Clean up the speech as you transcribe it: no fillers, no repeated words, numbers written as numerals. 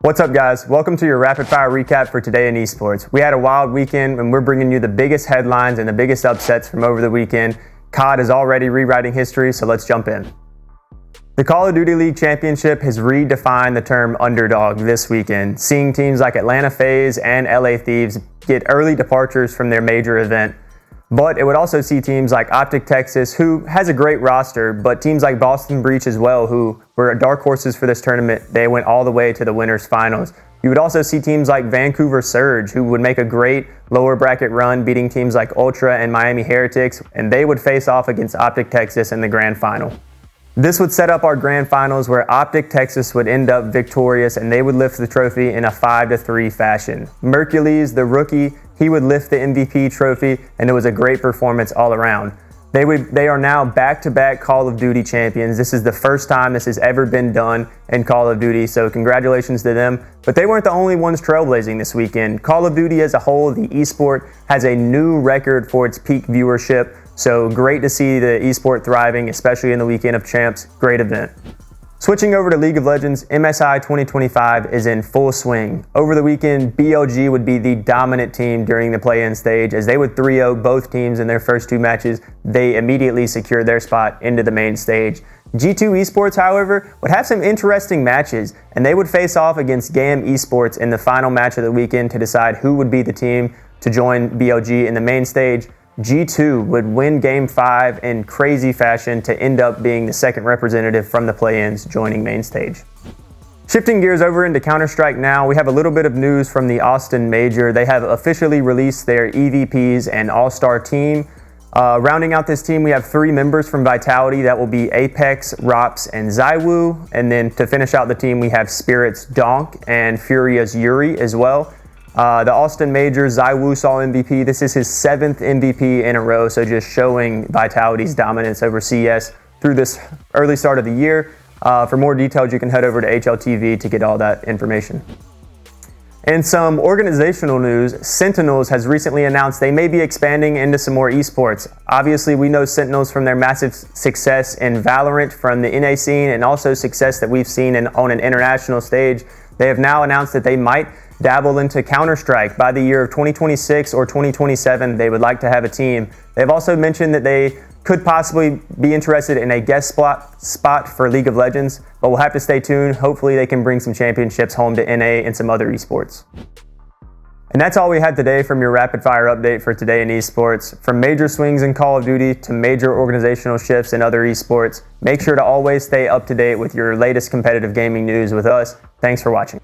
What's up, guys? Welcome to your rapid fire recap for today in esports. We had a wild weekend and we're bringing you the biggest headlines and the biggest upsets from over the weekend. COD is already rewriting history, so let's jump in. The COD League Championship has redefined the term underdog this weekend, seeing teams like Atlanta FaZe and LA Thieves get early departures from their major event. But it would also see teams like Optic Texas, who has a great roster, but teams like Boston Breach as well, who were dark horses for this tournament. They went all the way to the winners finals. You would also see teams like Vancouver Surge, who would make a great lower bracket run, beating teams like Ultra and Miami Heretics, and they would face off against Optic Texas in the grand final. This would set up our grand finals where Optic Texas would end up victorious and they would lift the trophy in a 5-3 fashion. Mercules, the rookie, he would lift the MVP trophy, and it was a great performance all around. They are now back-to-back Call of Duty champions. This is the first time this has ever been done in Call of Duty, so congratulations to them. But they weren't the only ones trailblazing this weekend. Call of Duty as a whole, the esport, has a new record for its peak viewership, so great to see the esport thriving, especially in the weekend of champs. Great event. Switching over to League of Legends, MSI 2025 is in full swing. Over the weekend, BLG would be the dominant team during the play-in stage. As they would 3-0 both teams in their first two matches, they immediately secured their spot into the main stage. G2 Esports, however, would have some interesting matches, and they would face off against GAM Esports in the final match of the weekend to decide who would be the team to join BLG in the main stage. G2 would win Game 5 in crazy fashion to end up being the second representative from the play-ins joining main stage. Shifting gears over into Counter-Strike now, we have a little bit of news from the Austin Major. They have officially released their EVPs and All-Star team. Rounding out this team, we have 3 members from Vitality. That will be Apex, Rops, and Zywoo. And then to finish out the team, we have Spirit's Donk and Furia's Yuri as well. The Austin Major, Zywoo saw MVP. This is his 7th MVP in a row, so just showing Vitality's dominance over CS through this early start of the year. For more details, you can head over to HLTV to get all that information. In some organizational news, Sentinels has recently announced they may be expanding into some more esports. Obviously, we know Sentinels from their massive success in Valorant from the NA scene and also success that we've seen on an international stage. They have now announced that they might dabble into Counter-Strike. By the year of 2026 or 2027, they would like to have a team. They've also mentioned that they could possibly be interested in a guest spot for League of Legends, but we'll have to stay tuned. Hopefully they can bring some championships home to NA and some other esports. And that's all we had today from your rapid fire update for today in esports. From major swings in Call of Duty to major organizational shifts in other esports, make sure to always stay up to date with your latest competitive gaming news with us. Thanks for watching.